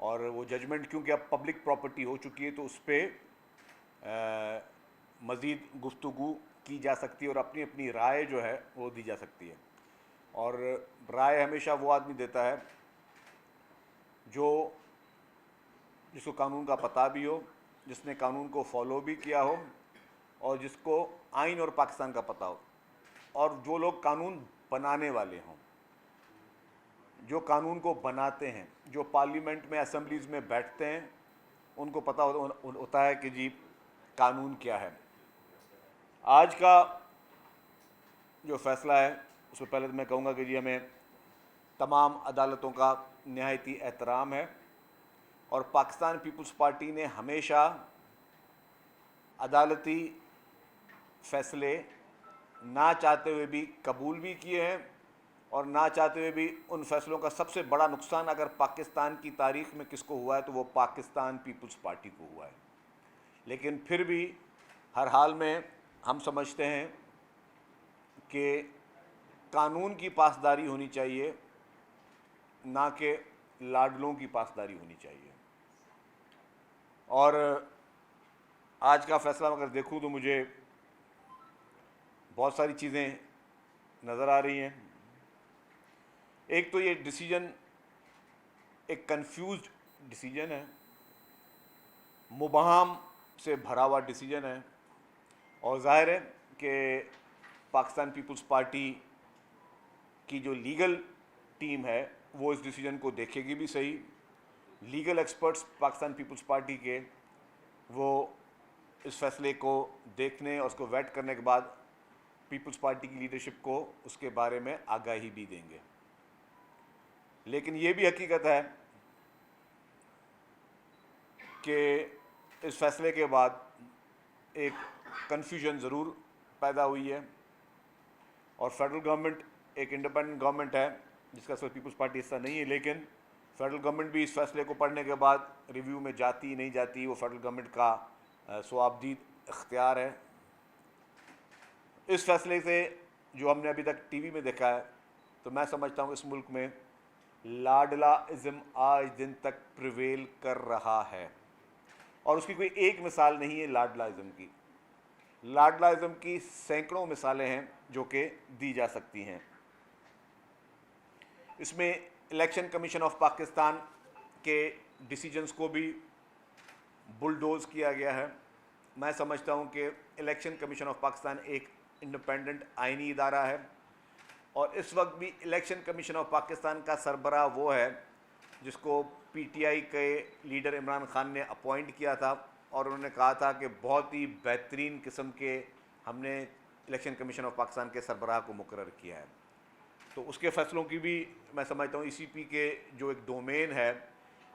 और वो जजमेंट क्योंकि अब पब्लिक प्रॉपर्टी हो चुकी है तो उस पर मज़ीद गुफ्तगू की जा सकती है और अपनी अपनी राय जो है वो दी जा सकती है। और राय हमेशा वो आदमी देता है जो जिसको कानून का पता भी हो, जिसने कानून को फॉलो भी किया हो और जिसको आइन और पाकिस्तान का पता हो, और जो लोग कानून बनाने वाले हों, जो कानून को बनाते हैं, जो पार्लियामेंट में असेंबलीज में बैठते हैं, उनको पता होता है कि जी कानून क्या है। आज का जो फ़ैसला है उसमें पहले तो मैं कहूँगा कि जी हमें तमाम अदालतों का नहायती एहतराम है और पाकिस्तान पीपल्स पार्टी ने हमेशा अदालती फ़ैसले ना चाहते हुए भी कबूल भी किए हैं और ना चाहते हुए भी उन फैसलों का सबसे बड़ा नुकसान अगर पाकिस्तान की तारीख़ में किसको हुआ है तो वो पाकिस्तान पीपल्स पार्टी को हुआ है। लेकिन फिर भी हर हाल में हम समझते हैं कि कानून की पासदारी होनी चाहिए, ना कि लाडलों की पासदारी होनी चाहिए। और आज का फ़ैसला अगर देखूं तो मुझे बहुत सारी चीज़ें नज़र आ रही हैं। एक तो ये डिसीजन एक कंफ्यूज्ड डिसीजन है, मुबहम से भरा हुआ डिसीजन है और ज़ाहिर है कि पाकिस्तान पीपल्स पार्टी की जो लीगल टीम है वो इस डिसीजन को देखेगी भी सही। Legal experts Pakistan Peoples Party के वो इस फैसले को देखने और उसको वेट करने के बाद पीपल्स पार्टी की लीडरशिप को उसके बारे में आगाही भी देंगे। लेकिन ये भी हकीकत है कि इस फैसले के बाद एक कन्फ्यूजन ज़रूर पैदा हुई है और फेडरल गवर्नमेंट एक इंडिपेंडेंट गवर्नमेंट है जिसका सिर्फ पीपल्स पार्टी हिस्सा नहीं है, लेकिन फेडरल गवर्नमेंट भी इस फैसले को पढ़ने के बाद रिव्यू में जाती नहीं जाती वो फेडरल गवर्नमेंट का सवाबदीद इख्तियार है। इस फैसले से जो हमने अभी तक टीवी में देखा है तो मैं समझता हूँ इस मुल्क में लाडलाइज़म आज दिन तक प्रिवेल कर रहा है और उसकी कोई एक मिसाल नहीं है लाडलाइज़म की। लाडलाइज़म की सैकड़ों मिसालें हैं जो कि दी जा सकती हैं। इसमें इलेक्शन कमीशन ऑफ पाकिस्तान के डिसीजंस को भी बुलडोज़ किया गया है। मैं समझता हूं कि इलेक्शन कमीशन ऑफ पाकिस्तान एक इंडिपेंडेंट आइनी इदारा है और इस वक्त भी इलेक्शन कमीशन ऑफ पाकिस्तान का सरबराह वो है जिसको पीटीआई के लीडर इमरान खान ने अपॉइंट किया था और उन्होंने कहा था कि बहुत ही बेहतरीन किस्म के हमने इलेक्शन कमीशन ऑफ पाकिस्तान के सरबराह को मुकर्रर किया है। तो उसके फ़ैसलों की भी मैं समझता हूँ ईसीपी के जो एक डोमेन है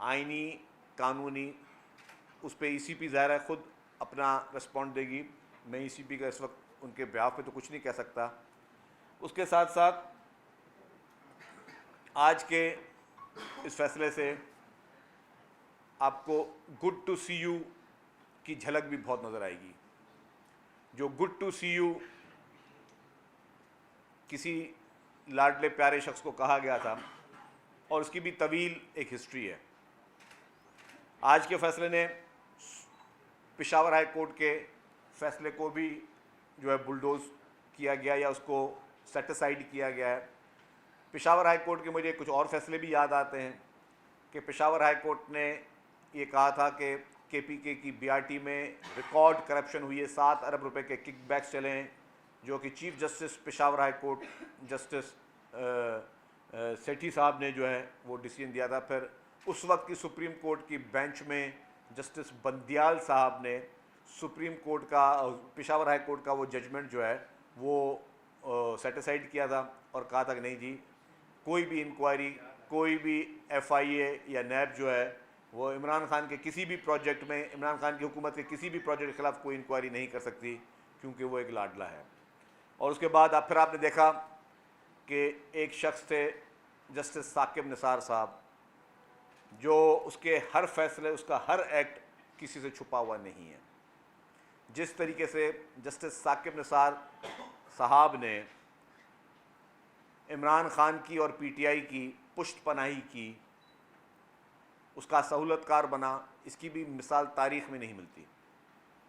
आइनी कानूनी, उस पर ईसीपी ज़ाहिर है ख़ुद अपना रिस्पॉन्ड देगी। मैं ईसीपी का इस वक्त उनके ब्याह पे तो कुछ नहीं कह सकता। उसके साथ साथ आज के इस फैसले से आपको गुड टू सी यू की झलक भी बहुत नज़र आएगी। जो गुड टू सी यू किसी लाडले प्यारे शख्स को कहा गया था और उसकी भी तवील एक हिस्ट्री है। आज के फैसले ने पेशावर हाई कोर्ट के फैसले को भी जो है बुलडोज़ किया गया या उसको सेटिसाइड किया गया है। पेशावर हाई कोर्ट के मुझे कुछ और फैसले भी याद आते हैं कि पेशावर हाई कोर्ट ने ये कहा था कि केपीके की बीआरटी में रिकॉर्ड करप्शन हुई है, 7 अरब रुपए के किकबैक्स चले हैं, जो कि chief justice Peshawar high court justice Sethi साहब ने जो है वो डिसीजन दिया था। फिर उस वक्त की सुप्रीम कोर्ट की बेंच में जस्टिस बंदियाल साहब ने सुप्रीम कोर्ट का पेशावर हाई कोर्ट का वो जजमेंट जो है वो सेटिसाइड किया था और कहा था कि नहीं जी, कोई भी इंक्वायरी, कोई भी एफआईए या नैब जो है वो इमरान खान के किसी भी प्रोजेक्ट में, इमरान खान की हुकूमत के किसी भी प्रोजेक्ट के खिलाफ कोई इंक्वायरी नहीं कर सकती क्योंकि वो एक लाडला है। और उसके बाद फिर आपने देखा कि एक शख्स थे जस्टिस साकिब निसार साहब, जो उसके हर फैसले, उसका हर एक्ट किसी से छुपा हुआ नहीं है। जिस तरीके से जस्टिस साकिब निसार साहब ने इमरान खान की और पीटीआई की पुष्ट पनाही की उसका सहूलतकार बना, इसकी भी मिसाल तारीख़ में नहीं मिलती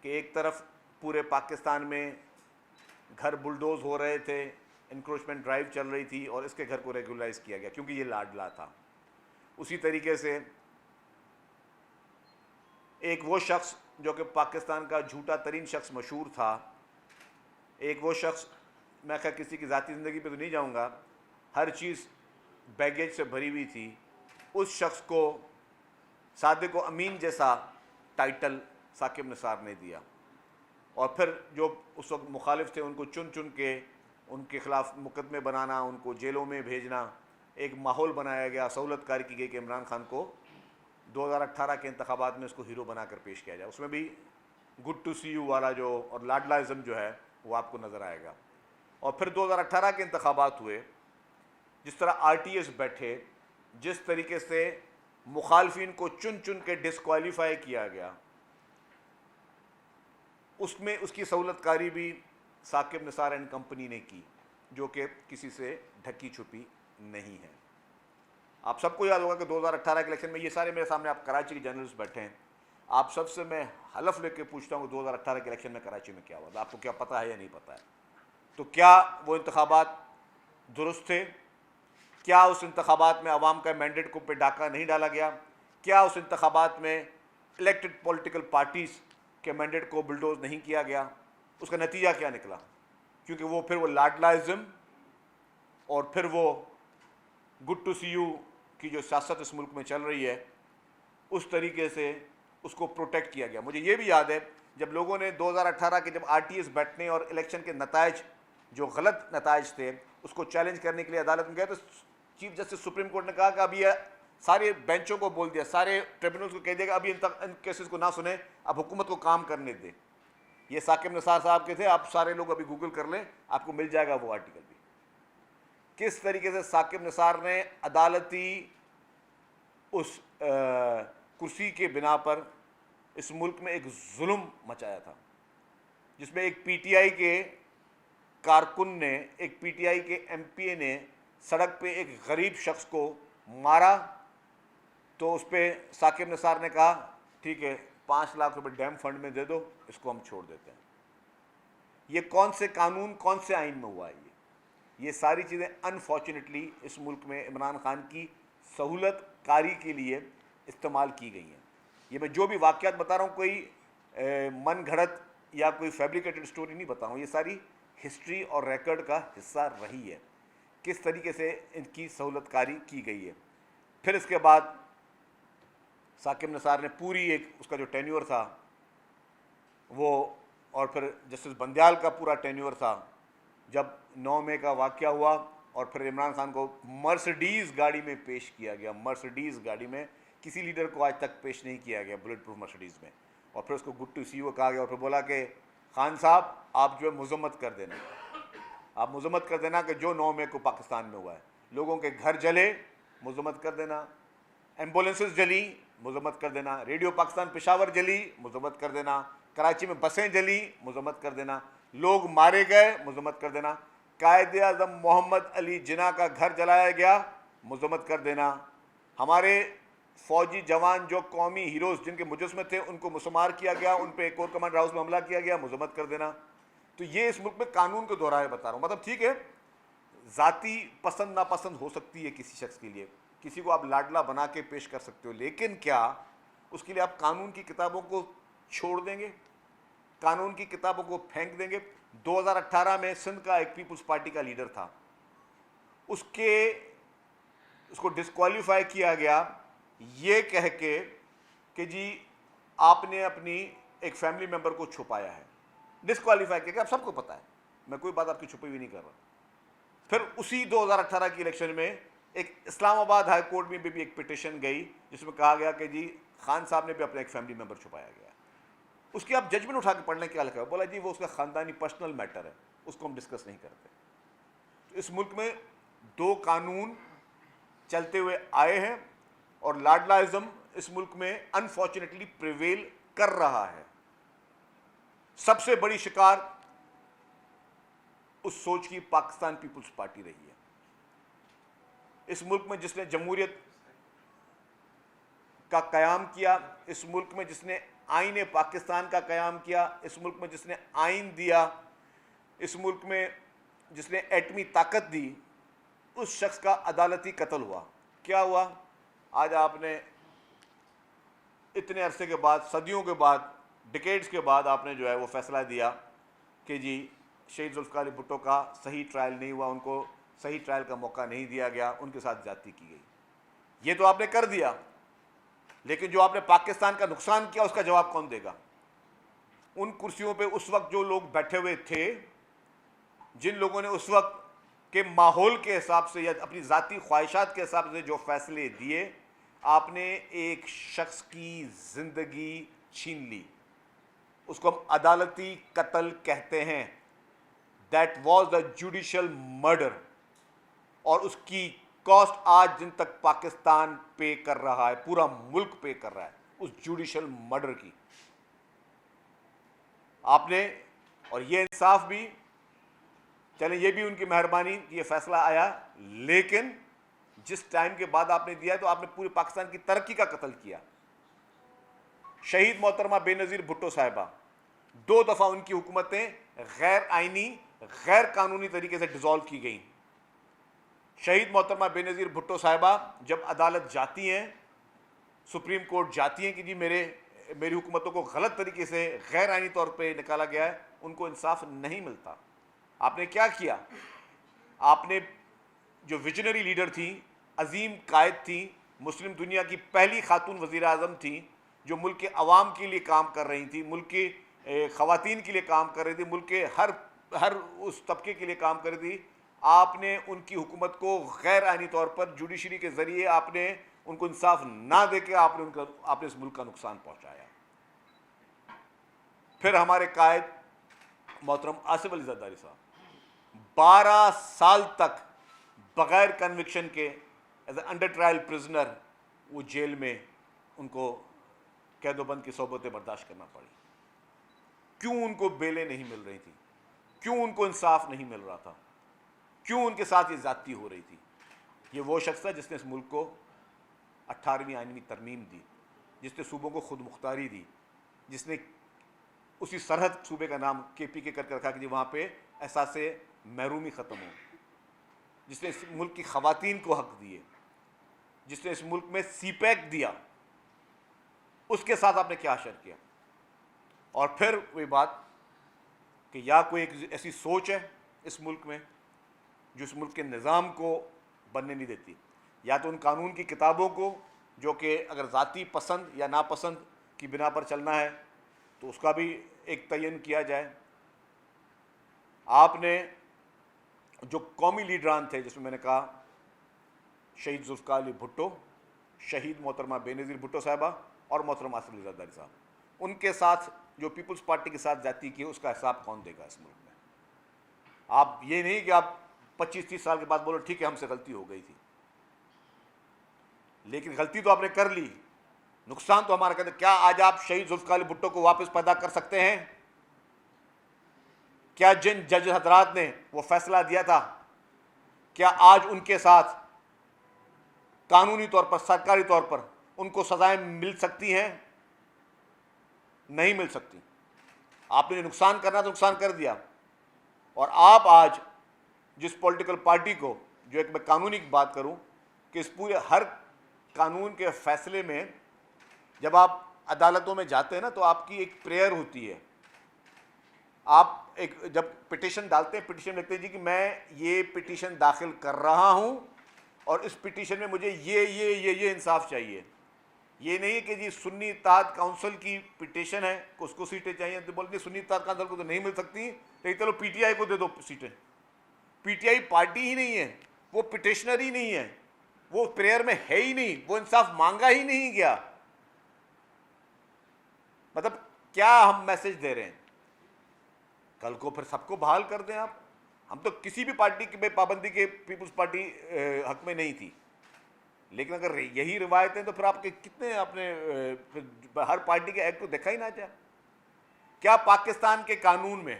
कि एक तरफ पूरे पाकिस्तान में घर बुलडोज हो रहे थे, इंक्रोचमेंट ड्राइव चल रही थी और इसके घर को रेगुलराइज किया गया क्योंकि ये लाडला था। उसी तरीके से एक वो शख्स जो कि पाकिस्तान का झूठा तरीन शख्स मशहूर था, एक वो शख्स, मैं खैर किसी की ज़ाती ज़िंदगी पे तो नहीं जाऊंगा, हर चीज़ बैगेज से भरी हुई थी, उस शख्स को सादिक व अमीन जैसा टाइटल साकिब निसार ने दिया और फिर जो उस वक्त मुखालिफ थे उनको चुन चुन के उनके ख़िलाफ़ मुकदमे बनाना, उनको जेलों में भेजना, एक माहौल बनाया गया, सहूलतकारी की गई कि इमरान खान को 2018 के इंतखाबात में उसको हीरो बनाकर पेश किया जाए। उसमें भी गुड टू सी यू वाला जो और लाडलाइज़म जो है वो आपको नज़र आएगा। और फिर 2018 के इंतखाबात हुए, जिस तरह RTS बैठे, जिस तरीके से मुखालफिन को चुन चुन के डिस्क्वालीफाई किया गया, उसमें उसकी सहूलतकारी भी साकिब निसार एंड कंपनी ने की, जो कि किसी से ढकी छुपी नहीं है। आप सबको याद होगा कि 2018 के इलेक्शन में, ये सारे मेरे सामने आप कराची के जर्नलिस्ट बैठे हैं, आप सबसे मैं हलफ लेके पूछता हूँ 2018 के इलेक्शन में कराची में क्या हुआ था, आपको क्या पता है या नहीं पता है? तो क्या वो इंतखाबात दुरुस्त थे? क्या उस इंतखाबात में अवाम का मैंडेट को पे डाका नहीं डाला गया? क्या उस इंतखाबात में इलेक्टेड पॉलिटिकल पार्टीज़ के मैंडेट को बुलडोज नहीं किया गया? उसका नतीजा क्या निकला? क्योंकि वो फिर वो लाडलाइज़म और फिर वो गुड टू सी यू की जो सियासत इस मुल्क में चल रही है, उस तरीके से उसको प्रोटेक्ट किया गया। मुझे ये भी याद है जब लोगों ने 2018 के जब RTS बैठने और इलेक्शन के नतायज जो गलत नतायज थे उसको चैलेंज करने के लिए अदालत में गए, तो चीफ जस्टिस सुप्रीम कोर्ट ने कहा कि अभी सारे बेंचों को बोल दिया, सारे ट्रिब्यूनल्स को कह दिया कि अभी इन केसेस को ना सुने, अब हुकूमत को काम करने दे। ये साकिब निसार साहब के थे, आप सारे लोग अभी गूगल कर लें, आपको मिल जाएगा वो आर्टिकल भी। किस तरीके से साकिब निसार ने अदालती उस कुर्सी के बिना पर इस मुल्क में एक जुल्म मचाया था, जिसमें एक PTI के कारकुन ने, एक PTI के MPA ने सड़क पे एक गरीब शख्स को मारा, तो उस पर साकिब निसार ने कहा ठीक है 5 लाख रुपए डैम फंड में दे दो, इसको हम छोड़ देते हैं। ये कौन से कानून, कौन से आइन में हुआ है? ये सारी चीज़ें अनफॉर्चुनेटली इस मुल्क में इमरान खान की सहूलत कारी के लिए इस्तेमाल की गई हैं। ये मैं जो भी वाक़यात बता रहा हूँ कोई मन घड़त या कोई फैब्रिकेटेड स्टोरी नहीं बता रहा हूँ, ये सारी हिस्ट्री और रिकॉर्ड का हिस्सा रही है, किस तरीके से इनकी सहूलतकारी की गई है। फिर इसके बाद साकिब निसार ने पूरी एक उसका जो टेन्योर था वो, और फिर जस्टिस बंदयाल का पूरा टेन्योर था, जब 9 मई का वाक़या हुआ और फिर इमरान खान को मर्सिडीज़ गाड़ी में पेश किया गया, मर्सिडीज़ गाड़ी में, किसी लीडर को आज तक पेश नहीं किया गया बुलेट प्रूफ मर्सिडीज़ में, और फिर उसको गुड टू सी यू कहा गया और फिर बोला कि खान साहब आप जो है मजम्मत कर देना, आप मजम्मत कर देना कि जो 9 मई को पाकिस्तान में हुआ है, लोगों के घर जले, मजम्मत कर देना, एम्बुलेंसेस जली, मजम्मत कर देना, रेडियो पाकिस्तान पेशावर जली, मजम्मत कर देना, कराची में बसें जली, मजम्मत कर देना, लोग मारे गए, मजम्मत कर देना, कायदे आज़म मोहम्मद अली जिन्ना का घर जलाया गया, मजम्मत कर देना, हमारे फ़ौजी जवान जो कौमी हीरोज़ जिनके मुजस्मे थे उनको मुसमार किया गया, उन पर कोर कमांड हाउस में हमला किया गया, मजम्मत कर देना। तो ये इस मुल्क में कानून के दोहराए बता रहा हूँ। मतलब ठीक है, ज़ाती पसंद नापसंद हो सकती है किसी शख्स के लिए, किसी को आप लाडला बना के पेश कर सकते हो, लेकिन क्या उसके लिए आप कानून की किताबों को छोड़ देंगे, कानून की किताबों को फेंक देंगे? 2018 में सिंध का एक पीपुल्स पार्टी का लीडर था, उसको डिस्क्वालीफाई किया गया ये कह के कि जी आपने अपनी एक फैमिली मेंबर को छुपाया है, डिस्क्वालीफाई किया। आप सबको पता है, मैं कोई बात आपकी छुपी हुई नहीं कर रहा। फिर उसी 2018 की इलेक्शन में एक इस्लामाबाद हाई कोर्ट में भी एक पिटिशन गई जिसमें कहा गया कि जी खान साहब ने भी अपना एक फैमिली मेंबर छुपाया गया। उसकी आप जजमेंट उठा के पढ़ने क्या लिखा है? बोला जी वो उसका ख़ानदानी पर्सनल मैटर है, उसको हम डिस्कस नहीं करते। तो इस मुल्क में 2 कानून चलते हुए आए हैं और लाडलाइज़म इस मुल्क में अनफॉर्चुनेटली प्रिवेल कर रहा है। सबसे बड़ी शिकार उस सोच की पाकिस्तान पीपुल्स पार्टी रही है। इस मुल्क में जिसने जमहूरियत का क़याम किया, इस मुल्क में जिसने आईन पाकिस्तान का क़याम किया, इस मुल्क में जिसने आइन दिया, इस मुल्क में जिसने एटमी ताकत दी, उस शख्स का अदालती कत्ल हुआ। क्या हुआ? आज आपने इतने अरसे के बाद, सदियों के बाद, डिकेड्स के बाद आपने जो है वो फैसला दिया कि जी शहीद जुल्फ़िकार अली भुट्टो का सही ट्रायल नहीं हुआ, उनको सही ट्रायल का मौका नहीं दिया गया, उनके साथ ज्यादती की गई। ये तो आपने कर दिया, लेकिन जो आपने पाकिस्तान का नुकसान किया उसका जवाब कौन देगा? उन कुर्सियों पे उस वक्त जो लोग बैठे हुए थे, जिन लोगों ने उस वक्त के माहौल के हिसाब से या अपनी ज़ाती ख्वाहिशात के हिसाब से जो फैसले दिए, आपने एक शख्स की ज़िंदगी छीन ली। उसको हम अदालती कत्ल कहते हैं। That was the judicial murder, और उसकी कॉस्ट आज दिन तक पाकिस्तान पे कर रहा है, पूरा मुल्क पे कर रहा है उस जुडिशल मर्डर की। आपने, और ये इंसाफ भी, चले ये भी उनकी मेहरबानी कि ये फैसला आया, लेकिन जिस टाइम के बाद आपने दिया है तो आपने पूरे पाकिस्तान की तरक्की का कत्ल किया। शहीद मोहतरमा बेनज़ीर भुट्टो साहिबा, 2 दफ़ा उनकी हुकूमतें गैर आइनी, गैर कानूनी तरीके से डिसॉल्व की गई। शहीद मोहतरमा बेनज़ीर भुट्टो साहिबा जब अदालत जाती हैं, सुप्रीम कोर्ट जाती हैं कि जी मेरी हुकूमतों को गलत तरीके से गैर आइनी तौर पे निकाला गया है, उनको इंसाफ नहीं मिलता। आपने क्या किया? आपने जो विजनरी लीडर थी, अजीम कायद थी, मुस्लिम दुनिया की पहली खातून वज़ीर आज़म थी, जो मुल्क के अवाम के लिए काम कर रही थी, मुल्क के ख़वातीन के लिए काम कर रही थी, मुल्क के हर उस तबके के लिए काम कर रही थी, आपने उनकी हुकूमत को गैर आइनी तौर पर जुडिशरी के ज़रिए आपने उनको इंसाफ ना देके आपने इस मुल्क का नुकसान पहुँचाया। फिर हमारे कायद मोहतरम आसिफ अली जरदारी साहब 12 साल तक बग़ैर कन्विक्शन के as a under trial prisoner वो जेल में, उनको कैदोबंद की सोबतें बर्दाश्त करना पड़ी। क्यों उनको बेलें नहीं मिल रही थी? क्यों उनको इंसाफ नहीं मिल रहा था? क्यों उनके साथ ये ज़्यादती हो रही थी? ये वो शख्स था जिसने इस मुल्क को 18वीं आइनवी तरमीम दी, जिसने सूबों को खुद मुख्तारी दी, जिसने उसी सरहद सूबे का नाम KPK करके रखा कि वहाँ पे एहसास महरूमी ख़त्म हो, जिसने इस मुल्क की ख़वातीन को हक़ दिए, जिसने इस मुल्क में CPEC दिया, उसके साथ आपने क्या अशर किया? और फिर वही बात कि या कोई एक ऐसी सोच है इस मुल्क में जो इस मुल्क के निज़ाम को बनने नहीं देती, या तो उन कानून की किताबों को जो कि अगर ज़ाती पसंद या नापसंद की बिना पर चलना है तो उसका भी एक तयन किया जाए। आपने जो कौमी लीडरान थे, जिसमें मैंने कहा शहीद जुल्फ़िकार अली भुट्टो, शहीद मोहतरमा बेनज़ीर भुट्टो साहिबा और मोहतरम आसिफ अली जरदारी साहब, उनके साथ जो पीपल्स पार्टी के साथ जाती की, उसका हिसाब कौन देगा इस मुल्क में? आप ये नहीं कि आप 25-30 साल के बाद बोलो ठीक है हमसे गलती हो गई थी, लेकिन गलती तो आपने कर ली, नुकसान तो हमारा कहते। क्या आज आप शहीद जुल्फ़िकार अली भुट्टो को वापस पैदा कर सकते हैं? क्या जिन जज हजरात ने वो फैसला दिया था, क्या आज उनके साथ कानूनी तौर पर, सरकारी तौर पर उनको सजाएं मिल सकती हैं? नहीं मिल सकती। आपने नुकसान करना तो नुकसान कर दिया। और आप आज जिस पॉलिटिकल पार्टी को, जो एक मैं कानूनी की बात करूं कि इस पूरे हर कानून के फैसले में जब आप अदालतों में जाते हैं ना, तो आपकी एक प्रेयर होती है। आप एक जब पिटीशन डालते हैं, पिटीशन लिखते हैं जी कि मैं ये पिटीशन दाखिल कर रहा हूं और इस पिटीशन में मुझे ये इंसाफ चाहिए। ये नहीं कि जी सुन्नी इत्तेहाद काउंसिल की पिटीशन है, उसको सीटें चाहिए, तो बोलते सुन्नी इत्तेहाद काउंसिल को तो नहीं मिल सकती, लेकिन चलो PTI को दे दो सीटें। PTI पार्टी ही नहीं है, वो पिटिशनर ही नहीं है, वो प्रेयर में है ही नहीं, वो इंसाफ मांगा ही नहीं गया। मतलब क्या हम मैसेज दे रहे हैं? कल को फिर सबको बहाल कर दें आप। हम तो किसी भी पार्टी की पाबंदी के पीपल्स पार्टी हक में नहीं थी, लेकिन अगर यही रिवायतें तो फिर आपके कितने अपने हर पार्टी के एक्ट को देखा ही ना जाए। क्या पाकिस्तान के कानून में,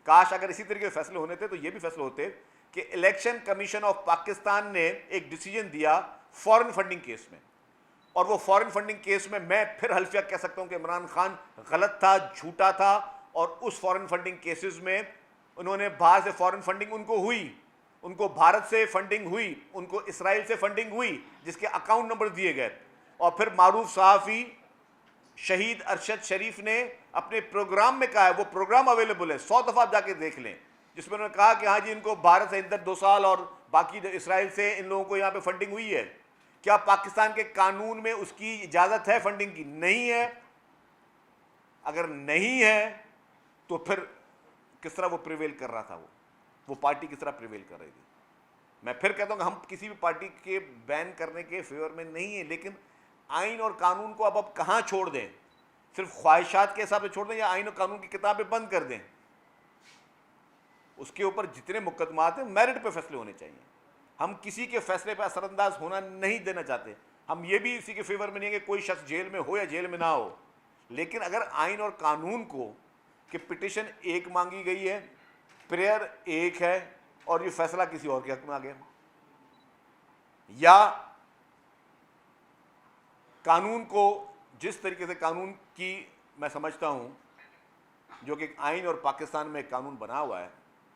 काश अगर इसी तरीके के फैसले होने थे तो ये भी फैसले होते कि इलेक्शन कमीशन ऑफ पाकिस्तान ने एक डिसीजन दिया फॉरेन फंडिंग केस में, और वो फॉरेन फंडिंग केस में मैं फिर हल्फिया कह सकता हूं कि इमरान खान गलत था, झूठा था, और उस फॉरेन फंडिंग केसेस में उन्होंने बाहर से फॉरेन फंडिंग उनको हुई, उनको भारत से फंडिंग हुई, उनको इसराइल से फंडिंग हुई, जिसके अकाउंट नंबर दिए गए। और फिर मारूफ सहाफ़ी शहीद अरशद शरीफ ने अपने प्रोग्राम में कहा है, वो प्रोग्राम अवेलेबल है, 100 दफ़ा आप जाके देख लें, जिसमें उन्होंने कहा कि हाँ जी इनको भारत से इंदर 2 साल और बाकी इसराइल से इन लोगों को यहाँ पे फंडिंग हुई है। क्या पाकिस्तान के कानून में उसकी इजाज़त है फंडिंग की? नहीं है। अगर नहीं है तो फिर किस तरह वो प्रिवेल कर रहा था, वो पार्टी किस तरह प्रिवेल कर रही थी? मैं फिर कहता हूँ कि हम किसी भी पार्टी के बैन करने के फेवर में नहीं है, लेकिन आइन और कानून को अब कहाँ छोड़ दें? सिर्फ ख्वाहिशात के हिसाब से छोड़ दें या आइन और कानून की किताबें बंद कर दें? उसके ऊपर जितने मुकदमात हैं मेरिट पे फैसले होने चाहिए। हम किसी के फैसले पर असरअंदाज होना नहीं देना चाहते। हम ये भी इसी के फेवर में नहीं है कि कोई शख्स जेल में हो या जेल में ना हो, लेकिन अगर आइन और कानून को कि पिटिशन एक मांगी गई है, प्रेयर एक है और ये फैसला किसी और के हक में आ गया, या कानून को जिस तरीके से कानून की मैं समझता हूँ जो कि आइन और पाकिस्तान में कानून बना हुआ है,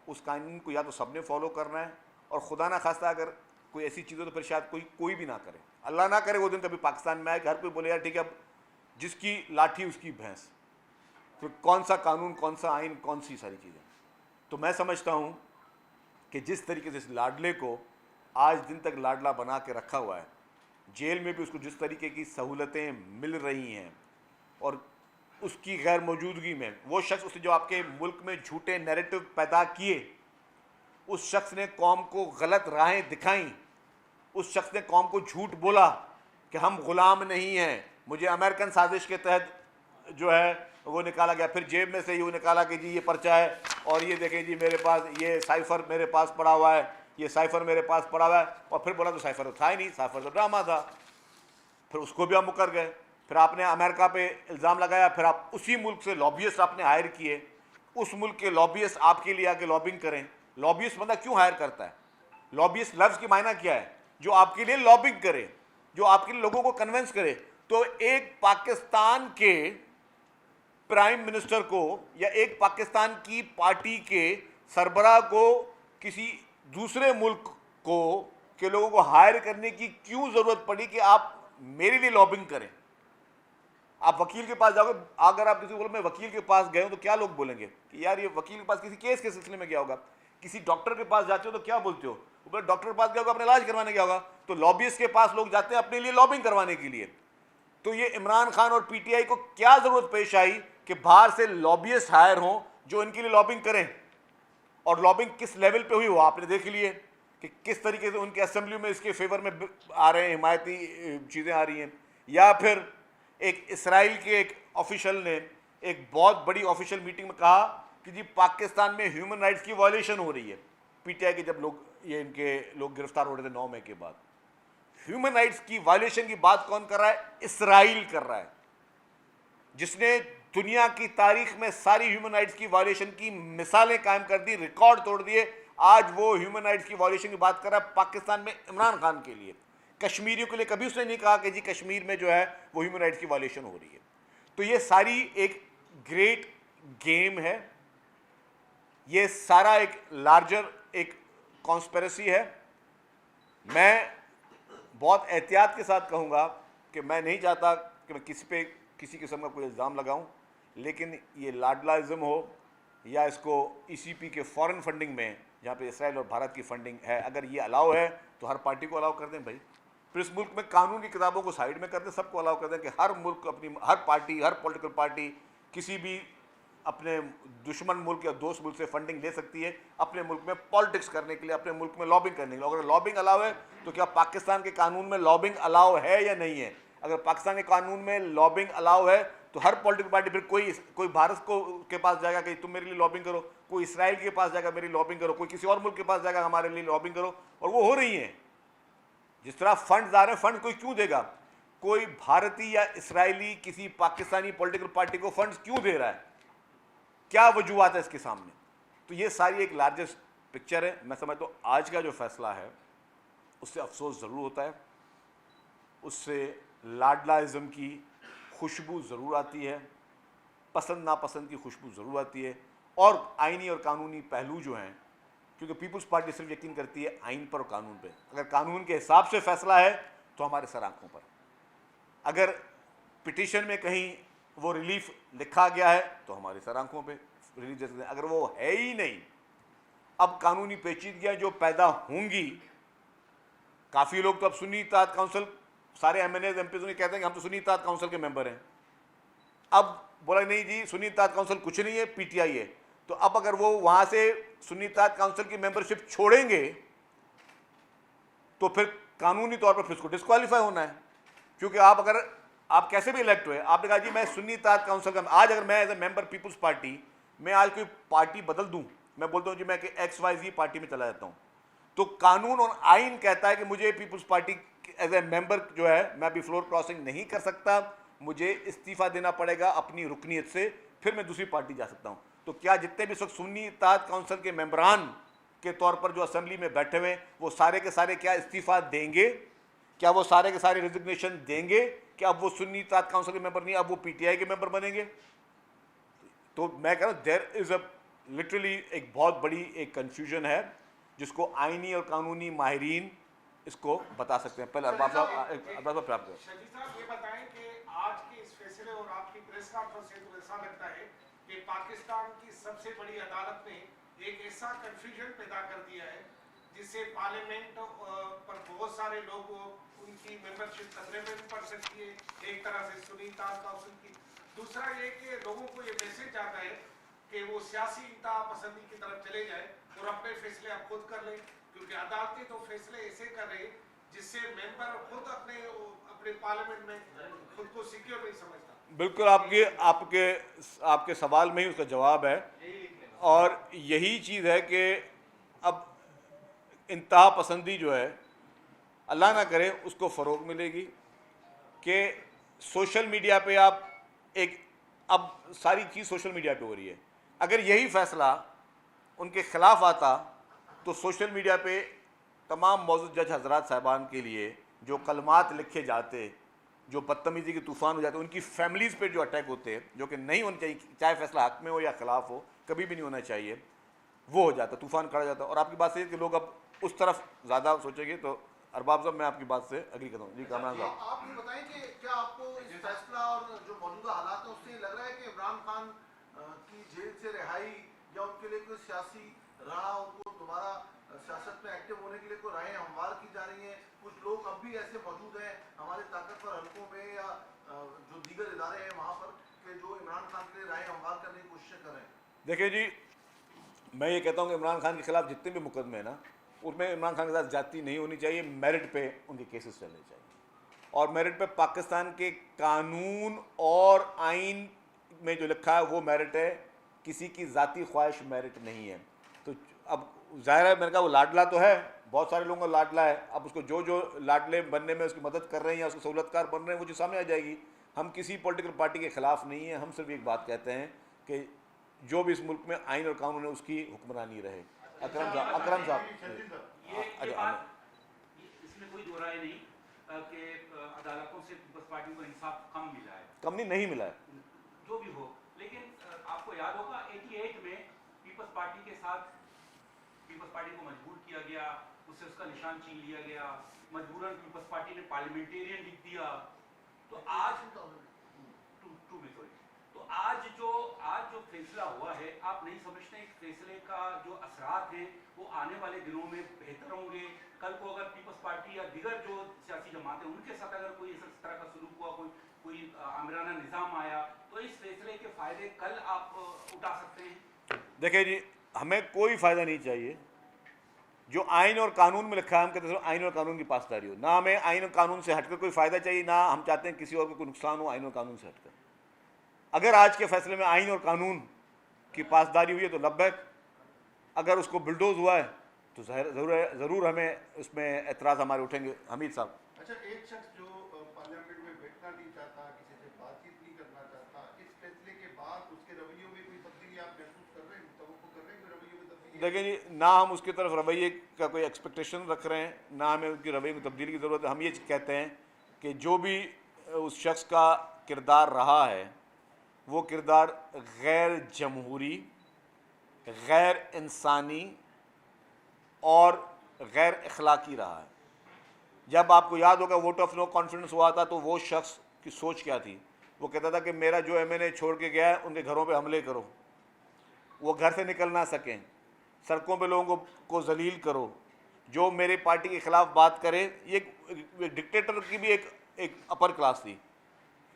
उस कानून को या तो सबने फॉलो करना है, और खुदा ना खास्ता अगर कोई ऐसी चीज़ हो तो फिर शायद कोई भी ना करे। अल्लाह ना करे वो दिन कभी पाकिस्तान में आए कि हर कोई बोले यार ठीक है अब जिसकी लाठी उसकी भैंस, फिर कौन सा कानून, कौन सा आइन, कौन सी सारी चीज़ें। तो मैं समझता हूँ कि जिस तरीके से इस लाडले को आज दिन तक लाडला बना के रखा हुआ है, जेल में भी उसको जिस तरीके की सहूलतें मिल रही हैं, और उसकी गैर मौजूदगी में वो शख्स उसने जो आपके मुल्क में झूठे नैरेटिव पैदा किए, उस शख्स ने कौम को गलत राहें दिखाई, उस शख्स ने कौम को झूठ बोला कि हम गुलाम नहीं हैं, मुझे अमेरिकन साजिश के तहत जो है वो निकाला गया, फिर जेब में से ये निकाला कि जी ये पर्चा है और ये देखें जी मेरे पास ये साइफ़र मेरे पास पड़ा हुआ है, ये साइफ़र मेरे पास पड़ा हुआ है, और फिर बोला तो साइफ़र तो था ही नहीं, साइफ़र तो ड्रामा था। फिर उसको भी आप मुकर गए। फिर आपने अमेरिका पे इल्ज़ाम लगाया, फिर आप उसी मुल्क से लॉबियस्ट आपने हायर किए, उस मुल्क के लॉबियस्ट आपके लिए आके लॉबिंग करें। लॉबियस्ट बंदा क्यों हायर करता है? लॉबियस्ट लफ्ज़ की मायना क्या है? जो आपके लिए लॉबिंग करे, जो आपके लिए लोगों को कन्विंस करे। तो एक पाकिस्तान के प्राइम मिनिस्टर को या एक पाकिस्तान की पार्टी के सरबराह को किसी दूसरे मुल्क को के लोगों को हायर करने की क्यों ज़रूरत पड़ी कि आप मेरे लिए लॉबिंग करें? आप वकील के पास जाओगे, अगर आप किसी को मैं वकील के पास गए हो तो क्या लोग बोलेंगे कि यार ये वकील के पास किसी केस के सिलसिले में गया होगा। किसी डॉक्टर के पास जाते हो तो क्या बोलते हो, ऊपर डॉक्टर के पास गया होगा अपना इलाज करवाने गया होगा। तो लॉबियस्ट के पास लोग जाते हैं अपने लिए लॉबिंग करवाने के लिए। तो ये इमरान खान और पीटीआई को क्या ज़रूरत पेश आई कि बाहर से लॉबियस्ट हायर हों जो इनके लिए लॉबिंग करें? और लॉबिंग किस लेवल पे हुई वो आपने देख लिए कि किस तरीके से उनके असेंबली में इसके फेवर में आ रहे हैं, हिमायती चीज़ें आ रही हैं। या फिर एक इसराइल के एक ऑफिशियल ने एक बहुत बड़ी ऑफिशियल मीटिंग में कहा कि जी पाकिस्तान में ह्यूमन राइट्स की वायलेशन हो रही है। पीटीआई के जब लोग ये इनके लोग गिरफ्तार हो रहे थे 9 मई के बाद, ह्यूमन राइट्स की वायलेशन की बात कौन कर रहा है? इसराइल कर रहा है, जिसने दुनिया की तारीख में सारी ह्यूमन राइट्स की वायलेशन की मिसालें कायम कर दी, रिकॉर्ड तोड़ दिए। आज वो ह्यूमन राइट्स की वायलेशन की बात कर रहा है पाकिस्तान में इमरान खान के लिए। कश्मीरियों के लिए कभी उसने नहीं कहा कि जी कश्मीर में जो है वो ह्यूमन राइट्स की वायलेशन हो रही है। तो ये सारी एक ग्रेट गेम है, ये सारा एक लार्जर एक कॉन्स्पिरेसी है। मैं बहुत एहतियात के साथ कहूँगा कि मैं नहीं चाहता कि मैं किसी किस्म का कोई इल्ज़ाम लगाऊं, लेकिन ये लाडलाइज़म हो या इसको ईसीपी के फॉरेन फंडिंग में जहाँ पे इसराइल और भारत की फंडिंग है, अगर ये अलाउ है तो हर पार्टी को अलाउ कर दें भाई। फिर इस मुल्क में कानून की किताबों को साइड में कर दें, सबको अलाउ कर दें कि हर मुल्क अपनी हर पार्टी, हर पॉलिटिकल पार्टी किसी भी अपने दुश्मन मुल्क या दोस्त मुल्क से फंडिंग ले सकती है अपने मुल्क में पॉलिटिक्स करने के लिए, अपने मुल्क में लॉबिंग करने के लिए। अगर लॉबिंग अलाउ है तो क्या पाकिस्तान के कानून में लॉबिंग अलाउ है या नहीं है? अगर पाकिस्तान के कानून में लॉबिंग अलाउ है तो हर पॉलिटिकल पार्टी फिर कोई भारत के पास जाएगा कि तुम मेरे लिए लॉबिंग करो, कोई इसराइल के पास जाएगा मेरी लॉबिंग करो, कोई किसी और मुल्क के पास जाएगा हमारे लिए लॉबिंग करो, और वो हो रही है। जिस तरह फंड्स आ रहे हैं, फंड कोई क्यों देगा? कोई भारतीय या इसराइली किसी पाकिस्तानी पॉलिटिकल पार्टी को फंड्स क्यों दे रहा है? क्या वजूहत है इसके सामने? तो ये सारी एक लार्जेस्ट पिक्चर है। मैं समझता हूँ आज का जो फैसला है उससे अफसोस ज़रूर होता है, उससे लाडलाइज़म की खुशबू ज़रूर आती है, पसंद नापसंद की खुशबू ज़रूर आती है, और आइनी और कानूनी पहलू जो हैं, क्योंकि पीपल्स पार्टी सिर्फ यकीन करती है आइन पर और कानून पे। अगर कानून के हिसाब से फैसला है तो हमारे सर आंखों पर, अगर पिटीशन में कहीं वो रिलीफ लिखा गया है तो हमारे सर आंखों पे रिलीफ दे सकते हैं। अगर वो है ही नहीं, अब कानूनी पेचीदगियाँ जो पैदा होंगी, काफ़ी लोग तो अब सुन्नी इत्तेहाद काउंसिल, सारे एमएनएज एमपीज कहते हैं कि हम तो सुन्नी इत्तेहाद काउंसिल के मेंबर हैं। अब बोला नहीं जी, सुन्नी इत्तेहाद काउंसिल कुछ नहीं है, पीटीआई है। तो अब अगर वो वहाँ से सुन्नी इत्तेहाद काउंसिल की मेंबरशिप छोड़ेंगे तो फिर कानूनी तौर पर फिर उसको डिस्क्वालीफाई होना है, क्योंकि आप कैसे भी इलेक्ट हुए, आपने कहा जी मैं सुन्नी इत्तेहाद काउंसिल का, आज अगर मैं as a member Peoples Party, मैं आज कोई पार्टी बदल दूं, मैं बोलता हूँ जी मैं XYZ पार्टी में चला जाता हूँ, तो कानून और आइन कहता है कि मुझे Peoples Party as a member जो है मैं भी फ्लोर क्रॉसिंग नहीं कर सकता, मुझे इस्तीफा देना पड़ेगा अपनी रुकनीत से, फिर मैं दूसरी पार्टी जा सकता हूँ। तो क्या जितने भी इस वक्त सुन्नी इत्तेहाद काउंसिल के मेंबरान के तौर पर जो असेंबली में बैठे हुए हैं, वो सारे के सारे क्या इस्तीफा देंगे? क्या वो सारे के सारे रिजिग्नेशन देंगे कि अब वो सुन्नी इत्तेहाद काउंसिल के मेंबर नहीं, अब वो पीटीआई के मेंबर बनेंगे? तो मैं कह रहा हूँ देयर इज अ लिटरली एक बहुत बड़ी एक कन्फ्यूजन है, जिसको आइनी और कानूनी माहिरीन इसको बता सकते हैं। पहले अरबाब साहब प्राप्त करें। शजी साहब ये बताएं कि आज के इस फैसले और आपकी प्रेस कॉन्फ्रेंस से तो ऐसा लगता है कि पाकिस्तान की सबसे बड़ी अदालत ने एक ऐसा कंफ्यूजन पैदा कर दिया है जिससे पार्लियामेंट पर बहुत सारे लोग उनकी मेंबरशिप खतरे में भी पड़ सकती है, एक तरह से सुन्नी इत्तेहाद काउंसिल की। दूसरा ये कि लोगों को ये मैसेज जाता है कि वो सियासी इंतहा पसंदी की तरफ चले जाए और अपने फैसले आप खुद कर लें, क्योंकि अदालतें तो फैसले ऐसे कर रही जिससे मेंबर खुद अपने पार्लियामेंट में खुद को सिक्योर नहीं समझता। बिल्कुल, आपके सवाल में ही उसका जवाब है, और यही चीज़ है कि अब इंतहा पसंदी जो है, अल्लाह ना करे उसको फ़रोग मिलेगी कि सोशल मीडिया पे आप अब सारी चीज़ सोशल मीडिया पे हो रही है। अगर यही फ़ैसला उनके ख़िलाफ़ आता तो सोशल मीडिया पे तमाम मौजूद जज हजरात साहबान के लिए जो कलमात लिखे जाते, जो बदतमीज़ी के तूफ़ान हो जाते, उनकी फैमिलीज़ पे जो अटैक होते हैं, जो कि नहीं होने चाहिए, चाहे फैसला हक में हो या ख़िलाफ़ हो, कभी भी नहीं होना चाहिए, वो हो जाता, तूफ़ान खड़ा जाता। और आपकी बात सही है कि लोग अब उस तरफ ज़्यादा सोचेंगे। तो अरबाब साहब, मैं आपकी बात से एग्री करता हूँ। जी कामरान साहब, आप ये बताएं कि क्या आपको इस फैसला और जो मौजूदा हालात है उससे लग रहा है कि इमरान खान की जेल से रिहाई या उनके लिए कोई सियासी राह, उनको दोबारा सियासत में एक्टिव होने के लिए कोई राहें हमवार की जा रही हैं? कुछ लोग अब भी ऐसे मौजूद हैं हमारे ताकतवर हलकों में या जो दीगर इदारे हैं वहाँ पर कि जो इमरान खान के लिए राहें हमवार करने की कोशिश कर रहे हैं? देखिए जी, मैं ये कहता हूँ कि इमरान खान के खिलाफ जितने भी मुकदमे हैं ना, उसमें इमरान खान के साथ जाती नहीं होनी चाहिए, मेरिट पे उनके केसेस चलने चाहिए। और मेरिट पे पाकिस्तान के कानून और आइन में जो लिखा है वो मेरिट है, किसी की ज़ाती ख्वाहिश मेरिट नहीं है। तो अब ज़ाहिर है, मैंने कहा वो लाडला तो है, बहुत सारे लोगों का लाडला है, अब उसको जो लाडले बनने में उसकी मदद कर रहे हैं या उसको सहूलतकार बन रहे हैं वो जो सामने आ जाएगी। हम किसी पॉलिटिकल पार्टी के ख़िलाफ़ नहीं है, हम सिर्फ एक बात कहते हैं कि जो भी इस मुल्क में आइन और कानून है उसकी हुक्मरानी रहे। अकरम साहब, इसमें कोई दो राय नहीं कि अदालतों से पीपल्स पार्टी को इंसाफ कम मिला है, कम नहीं मिला है, जो भी हो। लेकिन आपको याद होगा 88 में पीपल्स पार्टी के साथ पीपल्स पार्टी को मजबूर किया गया, उससे उसका निशान छीन लिया गया, मजबूरन पीपल्स पार्टी ने पार्लियामेंटेरियन लिख दिया। तो आज आज जो फैसला हुआ है, आप नहीं समझते इस फैसले का जो असरात हैं वो आने वाले दिनों में बेहतर होंगे? कल को अगर पीपल्स पार्टी या दीगर जो सियासी जमातें उनके साथ अगर कोई इस तरह का सलूक हुआ, कोई आमिराना निज़ाम आया, तो इस फैसले के फ़ायदे कल आप उठा सकते हैं? देखिए जी, हमें कोई फ़ायदा नहीं चाहिए। जो आइन और कानून में लिखा है, हम कहते हैं आइन और कानून की पासदारी हो, ना हमें आइन और कानून से हटकर कोई फ़ायदा चाहिए, ना हम चाहते हैं किसी और को कोई नुकसान हो आइन और कानून से हटकर। अगर आज के फैसले में आइन और कानून की पासदारी हुई है तो लब्बैक, अगर उसको बुलडोज हुआ है तो ज़रूर हमें उसमें एतराज़ हमारे उठेंगे। हमीद साहब, अच्छा, एक शख्स जो पार्लियामेंट में बैठना नहीं चाहता, किसी से बातचीत नहीं करना चाहता, इस फैसले के बाद उसके रवैयों में कोई तब्दीली आप महसूस कर रहे हैं, तवक्को कर रहे हैं कोई रवैयों में तब्दीली? देखिए जी, ना हम उसकी तरफ रवैये का कोई एक्सपेक्टेशन रख रहे हैं, ना हमें उनकी रवैये में तब्दीली की ज़रूरत है। हम ये कहते हैं कि जो भी उस शख्स का किरदार रहा है वो किरदार गैर जमहूरी, गैर इंसानी और गैर अखलाकी रहा है। जब आपको याद होगा वोट ऑफ नो कॉन्फिडेंस हुआ था तो वो शख्स की सोच क्या थी? वो कहता था कि मेरा जो एमएनए छोड़ के गया है उनके घरों पे हमले करो, वो घर से निकल ना सकें, सड़कों पे लोगों को जलील करो, जो मेरे पार्टी के ख़िलाफ़ बात करे। ये डिक्टेटर की भी एक अपर क्लास थी,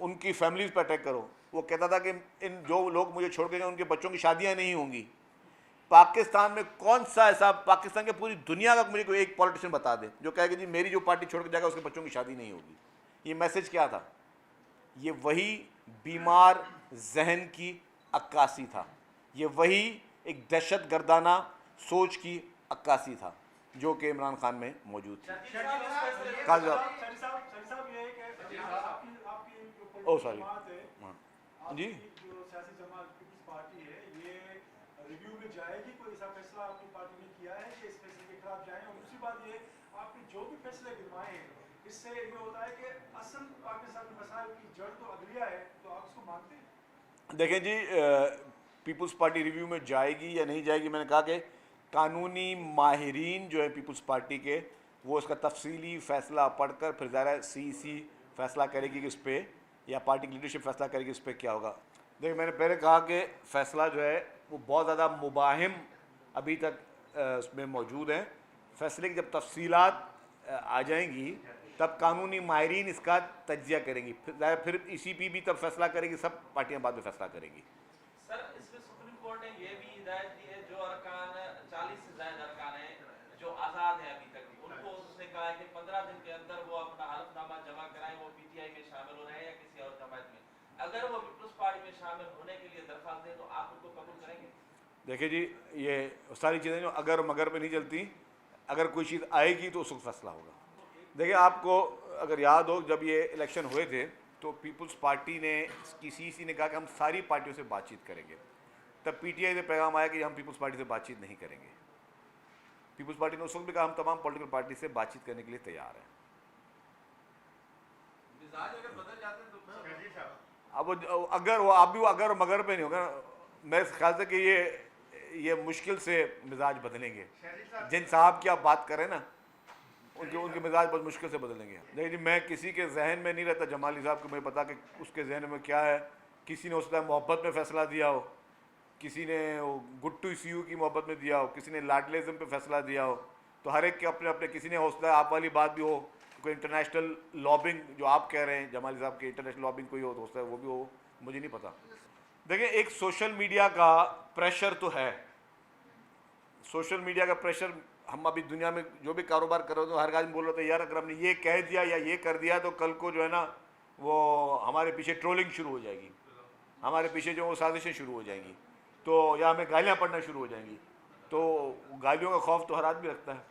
उनकी फैमिलीज़ पर अटैक करो। वो कहता था कि इन जो लोग मुझे छोड़ के गए उनके बच्चों की शादियां नहीं होंगी। पाकिस्तान में कौन सा ऐसा, पाकिस्तान के पूरी दुनिया का मुझे कोई एक पॉलिटिशियन बता दे जो कहेगा जी मेरी जो पार्टी छोड़ के जाएगा उसके बच्चों की शादी नहीं होगी। ये मैसेज क्या था? ये वही बीमार जहन की अक्कासी था, ये वही एक दहशत गर्दाना सोच की अक्कासी था जो कि इमरान खान में मौजूद थी। ओ सॉरी जी, जो सियासी जमात पीपल्स पार्टी है, ये रिव्यू में जाएगी? कोई ऐसा फैसला आपकी पार्टी ने किया है कि इस फैसले के खिलाफ जाएं? और दूसरी बात ये, आपने जो भी फैसले गिनवाए हैं इससे ये होता है कि असल पाकिस्तान के मसाइल की जड़ तो अगलिया है, तो आप इसको मानते हैं? देखें जी, पीपल्स पार्टी रिव्यू में जाएगी या नहीं जाएगी, मैंने कहा कि कानूनी माहिरीन जो है पीपल्स पार्टी के, वो इसका तफसीली फ़ैसला पढ़कर फिर ज़रा CEC फ़ैसला करेगी कि इस पर, या पार्टी की लीडरशिप फ़ैसला करेगी इस पर क्या होगा। देखिए, मैंने पहले कहा कि फ़ैसला जो है वो बहुत ज़्यादा मुबाहिम अभी तक उसमें मौजूद हैं। फ़ैसले की जब तफसीलात आ जाएंगी तब कानूनी माहिरीन इसका तज्जिया करेंगी, फिर ECP भी तब फैसला करेगी, सब पार्टियां बाद में फैसला करेंगी। सर, इसमें सुप्रीम कोर्ट ने ये भी हिदायत दी है, जो अरकान 40 से ज़्यादा अरकान हैं जो आज़ाद हैं अभी तक, उनको उसने कहा है कि 15 दिन के अंदर वो अपना हलफनामा जमा कराएं, वो PTI में शामिल हो रहे हैं या किसी और जमात में। अगर वो पीपल्स पार्टी में शामिल होने के लिए दरख्वास्त दें तो आप उनको कबूल करेंगे? देखिए जी, ये सारी चीज़ें जो अगर मगर पे नहीं चलती, अगर कोई चीज़ आएगी तो उस वक्त फैसला होगा। देखिए, आपको अगर याद हो जब ये इलेक्शन हुए थे तो पीपल्स पार्टी ने, CEC ने कहा कि हम सारी पार्टियों से बातचीत करेंगे। तब PTI से पैगाम आया कि हम पीपल्स पार्टी से बातचीत नहीं करेंगे। पीपल्स पार्टी ने उस वक्त भी कहा हम तमाम पॉलिटिकल पार्टी से बातचीत करने के लिए तैयार हैं। अगर बदल जाते हैं तो अब अगर वो आप भी वो अगर मगर पे नहीं होगा, मेरे ख्याल से कि ये मुश्किल से मिजाज बदलेंगे। जिन साहब की आप बात करें ना, उनके मिजाज बहुत मुश्किल से बदलेंगे। देखिए जी, मैं किसी के जहन में नहीं रहता, जमाली साहब को मुझे पता कि उसके जहन में क्या है। किसी ने उस टाइम मोहब्बत में फ़ैसला दिया हो, किसी ने गुड टू सी यू की मोहब्बत में दिया हो, किसी ने लाडलिज्म पे फ़ैसला दिया हो, तो हर एक के अपने अपने, किसी ने हौसला आप वाली बात भी हो, कोई इंटरनेशनल लॉबिंग जो आप कह रहे हैं जमाली साहब की इंटरनेशनल लॉबिंग कोई हो तो होता है, वो भी हो, मुझे नहीं पता। देखिए, एक सोशल मीडिया का प्रेशर तो है, सोशल मीडिया का प्रेशर। हम अभी दुनिया में जो भी कारोबार कर रहे हो तो हर आदमी बोल रहा था यार अगर हमने ये कह दिया या ये कर दिया तो कल को जो है ना वो हमारे पीछे ट्रोलिंग शुरू हो जाएगी, हमारे पीछे जो वो साजिशें शुरू हो जाएंगी, तो या हमें गालियाँ पड़ना शुरू हो जाएंगी। तो गालियों का खौफ तो हर आदमी रखता है।